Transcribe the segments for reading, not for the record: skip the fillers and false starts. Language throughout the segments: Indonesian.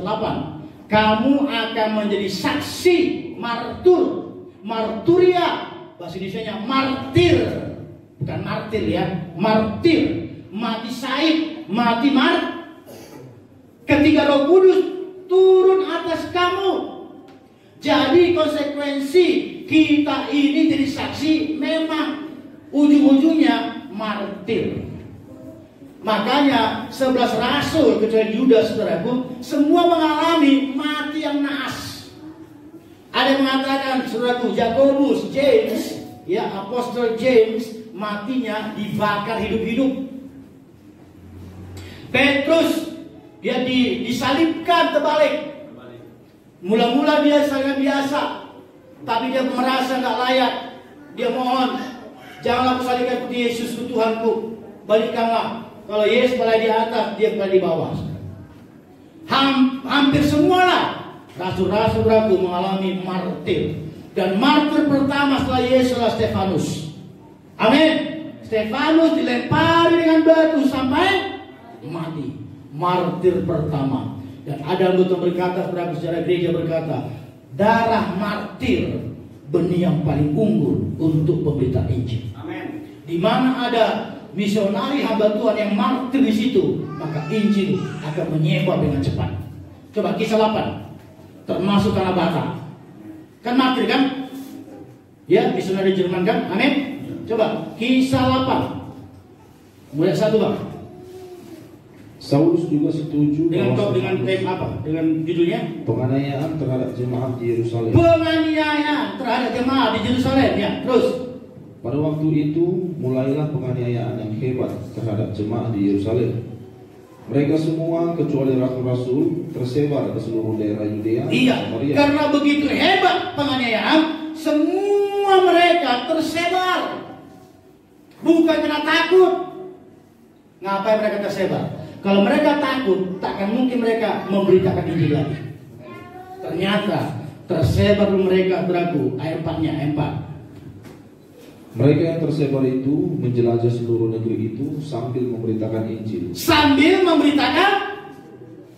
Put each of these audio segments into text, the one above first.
1:8. Kamu akan menjadi saksi, martur, marturia, bahasa Indonesianya martir, bukan martir ya, martir, mati syahid, mati ketika Roh Kudus turun atas kamu. Jadi konsekuensi kita ini jadi saksi memang ujung-ujungnya martir. Makanya 11 rasul kecuali Yudas, saudaraku, semua mengalami mati yang naas. Ada yang mengatakan, saudaraku, Yakobus, James, ya, Apostle James matinya dibakar hidup-hidup. Petrus dia disalibkan terbalik. Mula-mula dia sangat biasa, tapi dia merasa nggak layak. Dia mohon, janganlah kusalibkan seperti Yesus Tuhanku, balikkanlah. Kalau Yesus berada di atas, dia berada di bawah. Hampir semualah rasul-rasul ragu mengalami martir. Dan martir pertama setelah Yesus adalah Stefanus. Amin. Stefanus dilempari dengan batu sampai mati. Martir pertama. Dan ada anggota berkata, sejarah gereja berkata, darah martir benih yang paling unggul untuk pemberita Injil. Amin. Di mana ada misionari hamba Tuhan yang martir di situ, maka Injil akan menyebar dengan cepat. Coba Kisah 8, termasuk tanah Batak, kan martir kan? Ya, misionari Jerman kan? Amin. Coba Kisah 8, mulai 1 bang. Saulus juga setuju dengan tema apa? Dengan judulnya penganiayaan terhadap jemaat di Yerusalem. Penganiayaan terhadap jemaat di Yerusalem, ya. Terus pada waktu itu mulailah penganiayaan yang hebat terhadap jemaat di Yerusalem. Mereka semua kecuali rasul-rasul tersebar ke seluruh daerah Yudea. Iya, karena begitu hebat penganiayaan, semua mereka tersebar. Bukan karena takut. Ngapain mereka tersebar? Kalau mereka takut, takkan mungkin mereka memberitakan Injil lagi. Ternyata tersebar mereka beraku. Ayat 4-nya, ayat 4. Mereka yang tersebar itu menjelajah seluruh negeri itu sambil memberitakan Injil. Sambil memberitakan,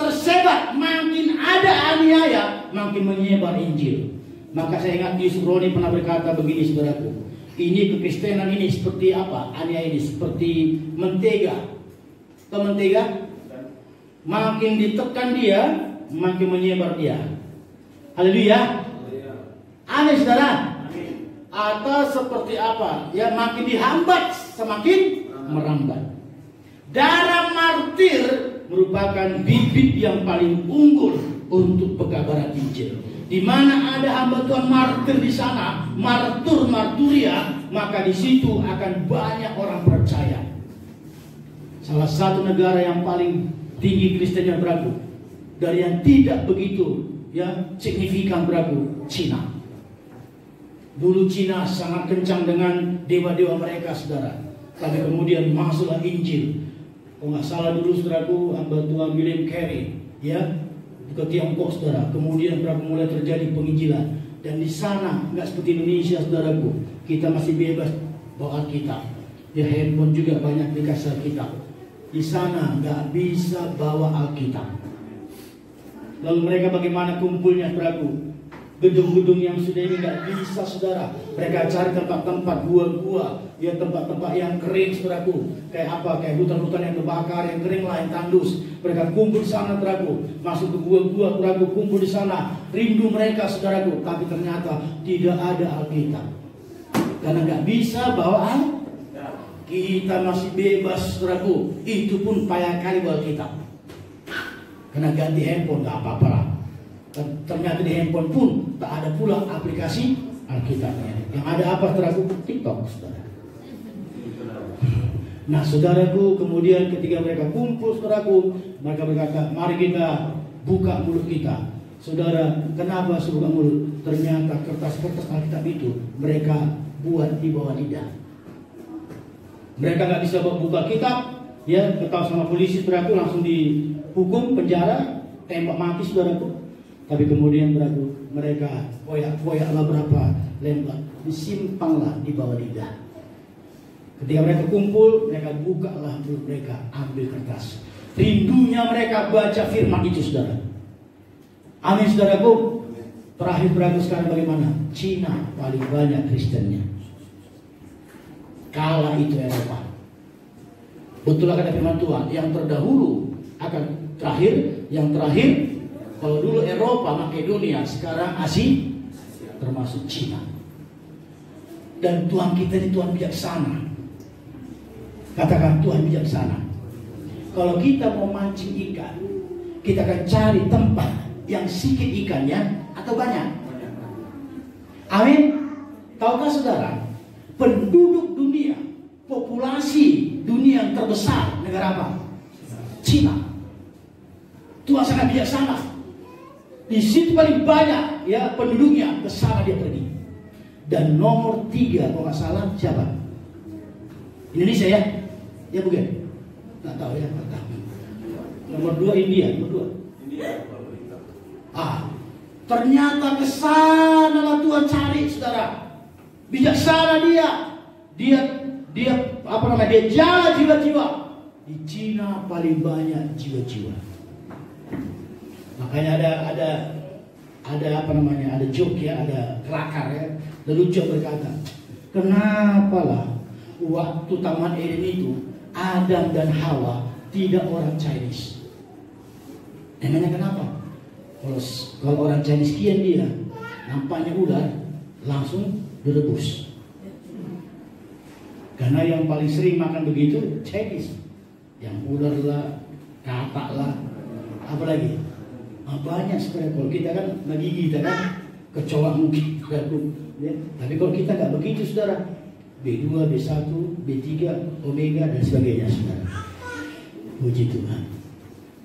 tersebar. Makin ada aniaya, makin menyebar Injil. Maka saya ingat Yusuf Roni pernah berkata begini, saudaraku. Ini kekristenan ini seperti apa? Aniaya ini seperti mentega. Tahu mentega? Makin ditekan dia, makin menyebar dia. Haleluya. Aneh saudara. Atau seperti apa? Ya, makin dihambat, semakin merambat. Darah martir merupakan bibit yang paling unggul untuk pekabaran Injil. Di mana ada hamba Tuhan martir di sana, marturia, maka di situ akan banyak orang percaya. Salah satu negara yang paling tinggi Kristennya beraku, dari yang tidak begitu ya signifikan beraku, Cina. Dulu Cina sangat kencang dengan dewa-dewa mereka, saudara. Tapi kemudian masuklah Injil. Kalau nggak salah dulu, saudaraku, hamba Tuhan William Carey, ya, ke Tiongkok, saudara. Kemudian beraku mulai terjadi penginjilan. Dan di sana nggak seperti Indonesia, saudaraku. Kita masih bebas bawa Alkitab. Ya, handphone juga banyak dikasih Alkitab. Di sana nggak bisa bawa Alkitab. Lalu mereka bagaimana kumpulnya, saudaraku? Gedung-gedung yang sudah ini nggak bisa, saudara. Mereka cari tempat-tempat gua-gua, ya tempat-tempat yang kering, saudaraku. Kayak apa? Kayak hutan-hutan yang terbakar, yang kering lah, yang tandus. Mereka kumpul di sana, saudaraku. Masuk ke gua-gua, saudaraku, kumpul di sana. Rindu mereka, saudaraku. Tapi ternyata tidak ada Alkitab. Karena nggak bisa bawa Alkitab. Kita masih bebas, saudaraku. Itu pun payah kali bawa Alkitab. Karena ganti handphone nggak apa-apa lah. Ternyata di handphone pun tak ada pula aplikasi Alkitabnya. Yang ada apa, saudaraku? TikTok, saudara. Nah, saudaraku, kemudian ketika mereka kumpul, saudaraku, mereka berkata, mari kita buka mulut kita. Saudara, kenapa buka mulut? Ternyata kertas-kertas Alkitab itu mereka buat di bawah lidah. Mereka nggak bisa buka kitab, ya, ketahuan sama polisi, saudaraku, langsung dihukum penjara, tembak mati, saudaraku. Tapi kemudian mereka koyak-koyaklah berapa lembar, disimpanlah di bawah lidah. Ketika mereka kumpul, mereka bukalah mulut mereka, ambil kertas. Rindunya mereka baca firman itu, saudara. Amin saudaraku. Terakhir saudaraku sekarang bagaimana? Cina paling banyak Kristennya. Kala itu Eropa. Betul kata firman Tuhan, yang terdahulu akan terakhir, yang terakhir. Kalau dulu Eropa, Makedonia, sekarang Asia, termasuk Cina. Dan Tuhan kita ini Tuhan bijaksana. Katakan Tuhan bijaksana. Kalau kita mau mancing ikan, kita akan cari tempat yang sedikit ikannya atau banyak. Amin. Tahukah saudara, penduduk dunia, populasi dunia yang terbesar negara apa? Cina. Tuhan sangat bijaksana. Di situ paling banyak ya penduduknya, ke sana dia pergi. Dan nomor 3 kalau nggak salah siapa? Indonesia ya? Ya bukan? Nggak tahu ya, nggak tahu. Nomor 2 India, nomor 2. Ternyata ke sana lah Tuhan cari saudara. Bijaksana dia apa namanya? Dia jaga jiwa-jiwa. Di Cina paling banyak jiwa-jiwa. Makanya ada apa namanya? Ada joke ya, ada kelakar ya. Lalu Job berkata, kenapalah waktu Taman Eden itu Adam dan Hawa tidak orang Chinese? Namanya kenapa? Kalau orang Chinese kian dia nampaknya ular langsung direbus. Karena yang paling sering makan begitu Chinese. Yang ular lah, katak lah, apa lagi? Banyak sebenarnya. Kalau kita kan gigi kita kan kecoa mungkin ya. Tapi kalau kita nggak begitu saudara, B2, B1, B3, omega dan sebagainya saudara. Puji Tuhan.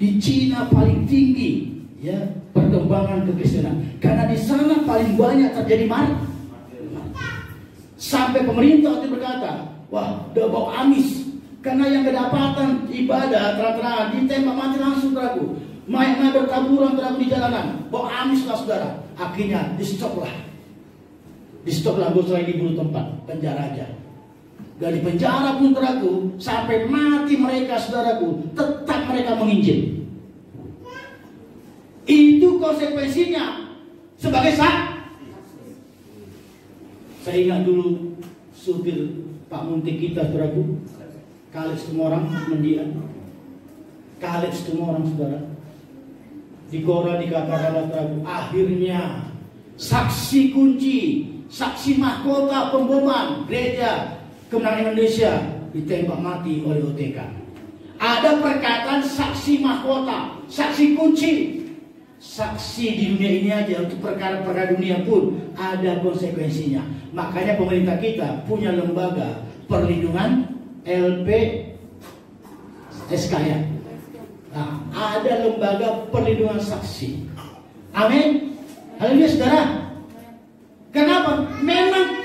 Di Cina paling tinggi ya perkembangan kekristenan, karena di sana paling banyak terjadi mati. Sampai pemerintah itu berkata, wah udah bau amis, karena yang kedapatan ibadah terang-terangan ditembak mati langsung saudaraku. Mayat-mayat bertaburan di jalanan, bau amis lah saudara. Akhirnya di stop lah, gak usah lagi bunuh tempat, penjara aja. Dan di penjara pun saudaraku, sampai mati mereka saudaraku, tetap mereka menginjil. Itu konsekuensinya sebagai saya ingat dulu supir Pak Muntik kita saudaraku, Khalid Situmorang mendiam. Khalid Situmorang saudara. Di koran dikatakan akhirnya saksi kunci, saksi mahkota pemboman gereja Kemenangan Indonesia ditembak mati oleh OTK. Ada perkataan saksi mahkota, saksi kunci. Saksi di dunia ini aja, untuk perkara-perkara dunia pun ada konsekuensinya. Makanya pemerintah kita punya lembaga perlindungan LPSK ya. Nah, ada lembaga perlindungan saksi. Amin. Haleluya saudara. Kenapa? Memang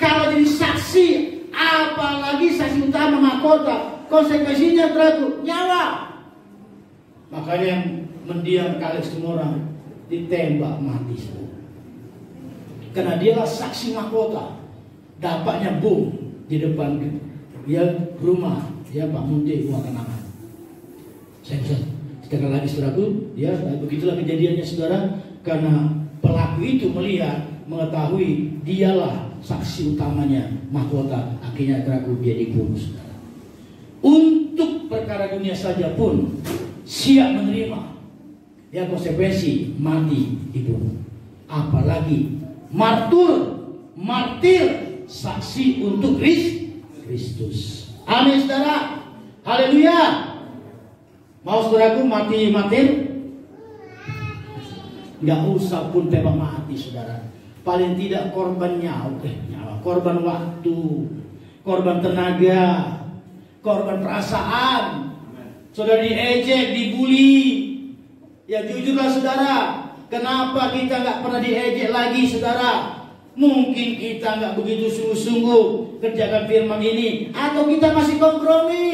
kalau jadi saksi, apalagi saksi utama mahkota, konsekuensinya teratur nyawa. Makanya yang mendiam Khalid Situmorang ditembak mati. Karena dialah saksi mahkota. Dapatnya bom di depan ya rumah ya Pak Munti Buah Kenangan. Saya sekali lagi saudaraku, ya begitulah kejadiannya saudara, karena pelaku itu melihat, mengetahui dialah saksi utamanya mahkota, akhirnya saudaraku dia dibunuh saudara. Untuk perkara dunia saja pun siap menerima ya konsekuensi mati dibunuh, apalagi martir saksi untuk Kristus. Amin saudara. Haleluya. Mau saudaraku mati martir? Nggak usah pun tembak mati saudara. Paling tidak korban nyawa, korban waktu, korban tenaga, korban perasaan. Saudara diejek, dibully. Ya jujurlah saudara, kenapa kita nggak pernah diejek lagi saudara? Mungkin kita nggak begitu sungguh-sungguh kerjakan firman ini, atau kita masih kompromi.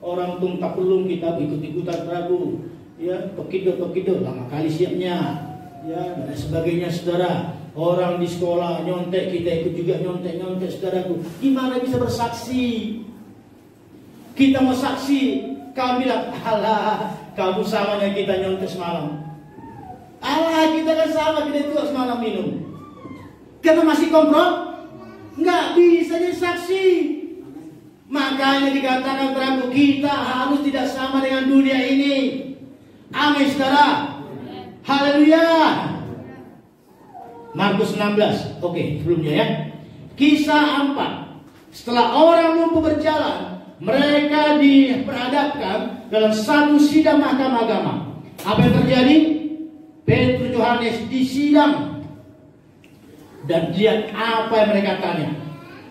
Orang tungtak belum kita ikut-ikutan ragu, ya tokido lama kali siapnya, ya dan sebagainya saudara. Orang di sekolah nyontek, kita ikut juga nyontek saudaraku. Gimana bisa bersaksi? Kita mau saksi, kamu bilang, alah, kamu samanya kita nyontek semalam. Allah, kita kan sama, kita itu semalam minum. Kita masih kompromi? Nggak bisa jadi saksi. Makanya dikatakan terangku, kita harus tidak sama dengan dunia ini. Amin, saudara. Haleluya. Markus 16. Oke, sebelumnya ya. Kisah 4. Setelah orang lumpuh berjalan, mereka diperhadapkan dalam satu sidang mahkamah agama. Apa yang terjadi? Petrus Yohanes disidang. Dan lihat apa yang mereka tanya.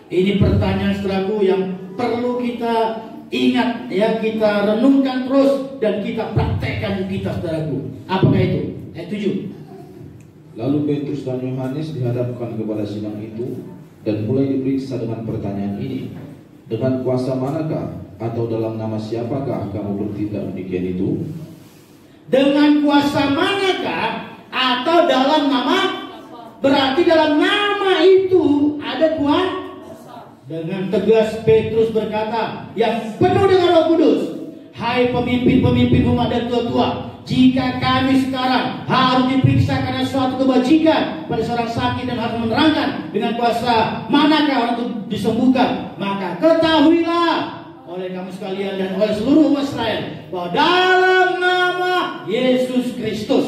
Ini pertanyaan saudaraku yang perlu kita ingat ya, kita renungkan terus dan kita praktekkan kita saudaraku. Apakah itu? Ayat 7. Lalu Petrus dan Yohanes dihadapkan kepada sidang itu dan mulai diperiksa dengan pertanyaan ini. Dengan kuasa manakah atau dalam nama siapakah kamu bertindak demikian itu? Dengan kuasa manakah atau dalam nama? Berarti dalam nama itu ada kuasa. Dengan tegas Petrus berkata yang penuh dengan Roh Kudus, hai pemimpin-pemimpin umat dan tua-tua, jika kami sekarang harus diperiksa karena suatu kebajikan pada seorang sakit dan harus menerangkan dengan kuasa manakah orang itu disembuhkan, maka ketahuilah oleh kamu sekalian dan oleh seluruh umat Israel bahwa dalam nama Yesus Kristus,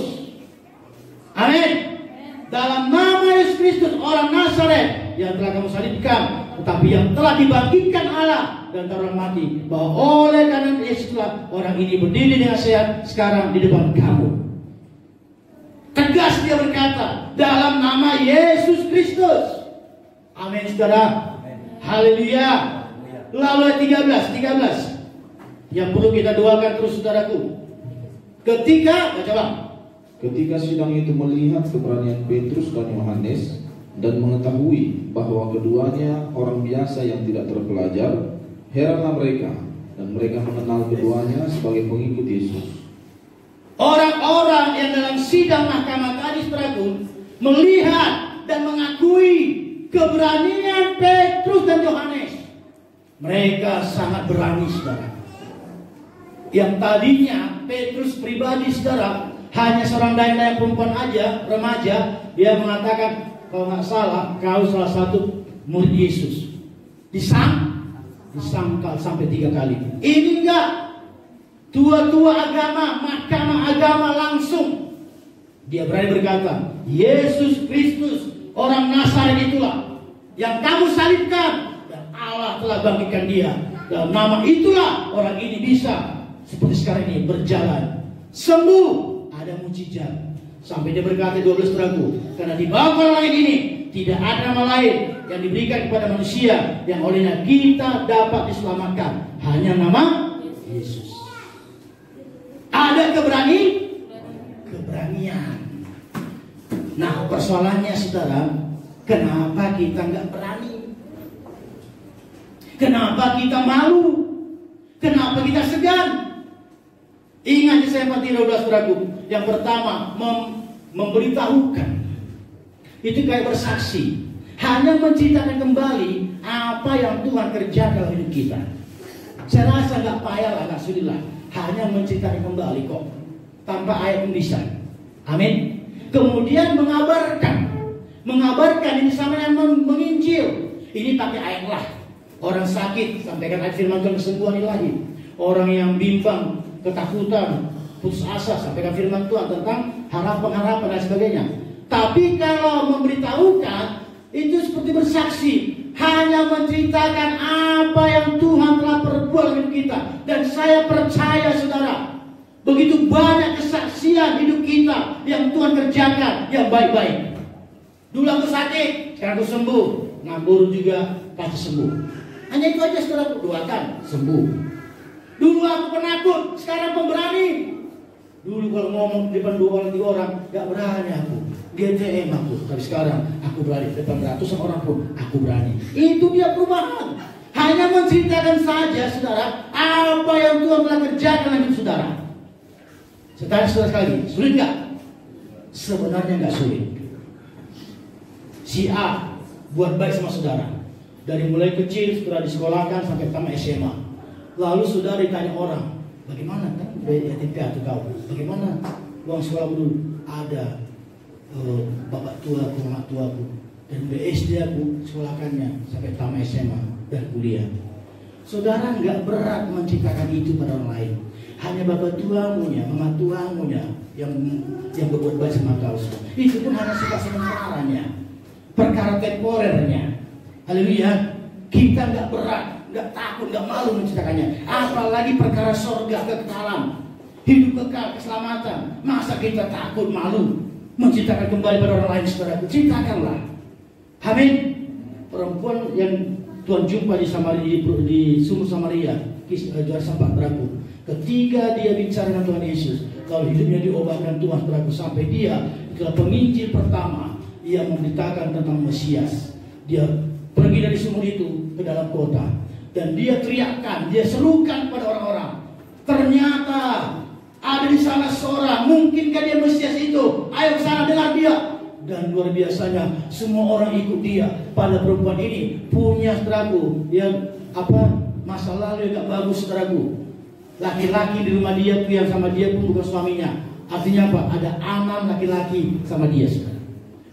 amin, dalam nama Yesus Kristus orang Nazaret yang telah kamu salibkan, tetapi yang telah dibangkitkan Allah dan orang mati, bahwa oleh karena Yesuslah orang ini berdiri dengan sehat sekarang di depan kamu. Tegas dia berkata, dalam nama Yesus Kristus. Amin, saudara. Haleluya. Lalu ayat 13 yang perlu kita doakan terus saudaraku. Ketika, baca bang. Ketika sidang itu melihat keberanian Petrus dan Yohanes dan mengetahui bahwa keduanya orang biasa yang tidak terpelajar, heranlah mereka dan mereka mengenal keduanya sebagai pengikut Yesus. Orang-orang yang dalam sidang mahkamah tadi saudaraku melihat dan mengakui keberanian Petrus dan Yohanes. Mereka sangat berani, saudara. Yang tadinya Petrus pribadi, saudara, hanya seorang dayang-dayang perempuan aja, remaja, dia mengatakan, kalau nggak salah, kau salah satu murid Yesus. Disangkal sampai 3 kali. Ini enggak. Tua-tua agama, mahkamah agama langsung. Dia berani berkata, Yesus Kristus, orang Nazaret itulah yang kamu salibkan. Dan Allah telah bangkitkan dia. Dalam nama itulah orang ini bisa seperti sekarang ini berjalan. Sembuh. Ada mujizat. Sampai dia berkata 12 ragu, karena di bawah langit ini tidak ada nama lain yang diberikan kepada manusia yang olehnya kita dapat diselamatkan, hanya nama Yesus. Ada keberanian. Nah, persoalannya saudara, kenapa kita nggak berani? Kenapa kita malu? Kenapa kita segan? Ingat Yesaya 12 ragu. Yang pertama, memberitahukan. Itu kayak bersaksi. Hanya menceritakan kembali apa yang Tuhan kerjakan dalam hidup kita. Saya rasa gak payah lah, gak sulit lah. Hanya menceritakan kembali kok. Tanpa ayat pun bisa. Amin. Kemudian mengabarkan ini sama yang menginjil. Ini pakai ayat lah. Orang sakit, sampaikan ayat firman Tuhan kesembuhan ilahi. Orang yang bimbang, ketakutan, putus asa, sampaikan firman Tuhan tentang harapan-harapan dan sebagainya. Tapi kalau memberitahukan, itu seperti bersaksi. Hanya menceritakan apa yang Tuhan telah perbuat dengan kita. Dan saya percaya saudara, begitu banyak kesaksian hidup kita yang Tuhan kerjakan yang baik-baik. Dulu aku sakit, sekarang aku sembuh. Ngambur juga pasti sembuh. Hanya itu aja saudara, doakan sembuh. Dulu aku penakut, sekarang pemberani. Dulu kalau ngomong di depan 2 orang 3 orang, gak berani aku. GTM aku, tapi sekarang aku berani. Depan ratusan orang pun aku berani. Itu dia perubahan. Hanya menceritakan saja saudara apa yang Tuhan telah kerjakan dalam hidup saudara. Saya tanya saudara sekali, sulit gak? Sebenarnya gak sulit. Si A buat baik sama saudara. Dari mulai kecil sudah disekolahkan sampai tamat SMA. Lalu saudara ditanya orang, bagaimana kan yatim piatu kau? Bagaimana uang sekolah dulu ada bapak tuaku, mak tuaku, dan SD aku sekolahkannya sampai tamat SMA dan kuliah. Saudara nggak berat menciptakan itu pada orang lain. Hanya bapak tuamunya, mama tuamunya yang berbuat baik sama kau. Itu pun hanya sifat sementaranya, perkara temporernya. Haleluya. Kita nggak berat, nggak takut, nggak malu menciptakannya. Apalagi perkara sorga, kekekalan, hidup kekal, keselamatan. Masa kita takut, malu menciptakan kembali pada orang lain, saudara? Ciptakanlah. Amin. Perempuan yang Tuhan jumpa di sumur Samaria, Yohanes 4 beraku. Ketika dia bicara dengan Tuhan Yesus, kalau hidupnya diubahkan Tuhan beraku sampai dia adalah penginjil pertama yang memberitakan tentang Mesias. Dia pergi dari sumur itu ke dalam kota dan dia teriakkan, dia serukan pada orang-orang. Ternyata ada di sana seorang, mungkinkah dia Mesias itu? Ayo ke sana, dengar dia. Dan luar biasanya semua orang ikut dia. Pada perempuan ini punya, saudaraku, yang masa lalu yang gak bagus, saudaraku. Laki-laki di rumah dia yang sama dia pun bukan suaminya. Artinya apa? Ada 6 laki-laki sama dia, saudara.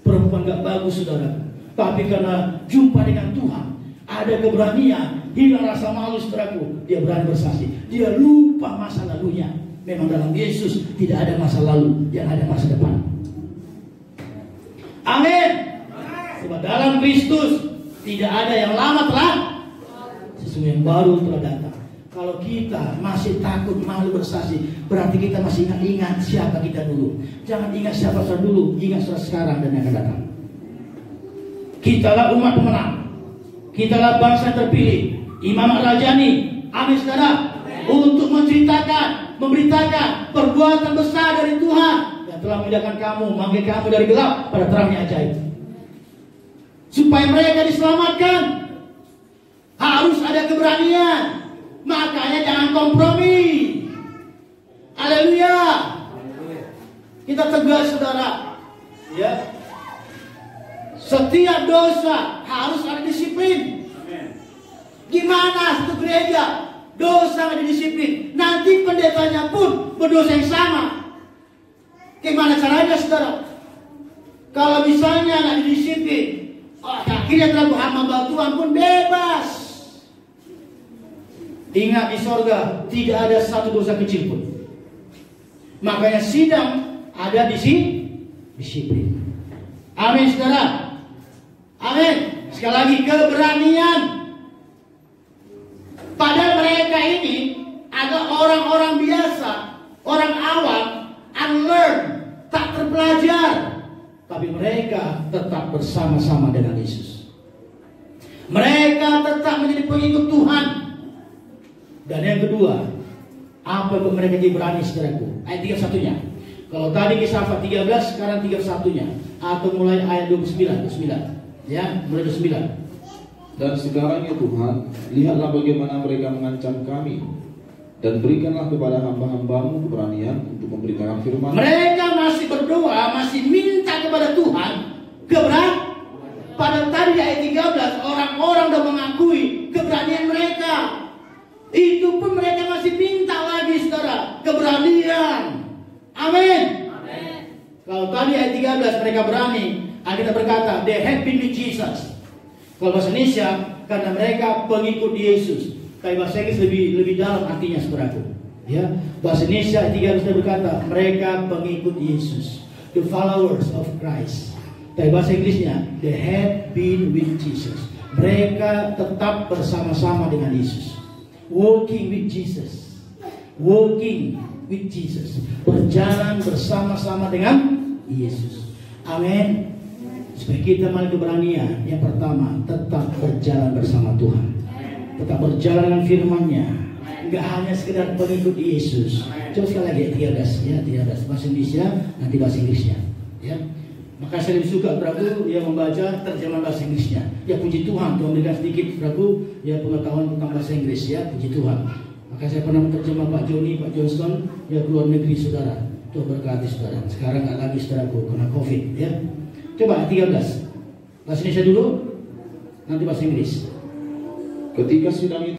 Perempuan gak bagus, saudara. Tapi karena jumpa dengan Tuhan, ada keberanian, hilang rasa malu, saudaraku. Dia berani bersaksi. Dia lupa masa lalunya. Memang dalam Yesus tidak ada masa lalu, yang ada masa depan. Amin. Sebab dalam Kristus tidak ada yang lama telah, sesuatu yang baru telah datang. Kalau kita masih takut, malu bersaksi, berarti kita masih ingat siapa kita dulu. Jangan ingat siapa saudara dulu, ingat saudara sekarang dan yang akan datang. Kitalah umat pemenang, kitalah bangsa terpilih, imam rajani. Amin, saudara. Untuk menceritakan, memberitakan perbuatan besar dari Tuhan yang telah memindahkan kamu, memanggil kamu dari gelap pada terangnya ajaib. Supaya mereka diselamatkan, harus ada keberanian. Makanya jangan kompromi. Haleluya. Kita tegas, saudara. Ya. Setiap dosa harus ada disiplin. Gimana satu gereja dosa ada disiplin, nanti pendetanya pun berdosa yang sama. Gimana caranya, saudara? Kalau misalnya nggak disiplin, akhirnya terlalu hamba Tuhan pun bebas. Ingat, di sorga tidak ada satu dosa kecil pun. Makanya sidang ada di disiplin. Amin, saudara. Amin. Sekali lagi, keberanian. Padahal mereka ini adalah orang-orang biasa, orang awam, unlearned, tak terpelajar. Tapi mereka tetap bersama-sama dengan Yesus. Mereka tetap menjadi pengikut Tuhan. Dan yang kedua, apa yang mereka jadi berani, saudaraku? Ayat 31-nya. Kalau tadi Kisah 13, sekarang 31-nya. Atau mulai ayat 29. Ya, mulai 29. Dan sekarang ya Tuhan, lihatlah bagaimana mereka mengancam kami, dan berikanlah kepada hamba-hambamu keberanian untuk memberitakan firman. Mereka masih berdoa, masih minta kepada Tuhan keberanian. Pada tadi ayat 13, orang-orang sudah mengakui keberanian mereka. Itu pun mereka masih minta lagi, saudara, keberanian. Amin. Kalau tadi ayat 13 mereka berani, kita berkata they have been with Jesus. Kalau bahasa Indonesia, karena mereka pengikut Yesus. Tapi bahasa Inggris lebih dalam artinya, saudaraku. Ya, bahasa Indonesia 3 berkata mereka pengikut Yesus, the followers of Christ. Tapi bahasa Inggrisnya, they have been with Jesus. Mereka tetap bersama-sama dengan Yesus, walking with Jesus, walking with Jesus, berjalan bersama-sama dengan Yesus. Amin. Supaya kita memiliki keberanian. Yang pertama, tetap berjalan bersama Tuhan, tetap berjalan dengan firman-Nya. Enggak hanya sekedar pengikut Yesus. Coba sekali lagi 13 ya, 13 bahasa Indonesia, nanti bahasa Inggrisnya. Ya. Maka saya lebih suka, saudaraku, dia membaca terjemahan bahasa Inggrisnya. Ya, puji Tuhan, Tuhan berikan sedikit, saudaraku, ya pengetahuan tentang bahasa Inggris, ya, puji Tuhan. Maka saya pernah menerjemah Pak Joni, Pak Johnston, ya keluar negeri, saudara. Tuhan berkati, saudara. Sekarang nggak lagi, saudaraku, karena COVID, ya. Coba 13 bahasa Indonesia dulu, nanti bahasa Inggris. Ketika sidang itu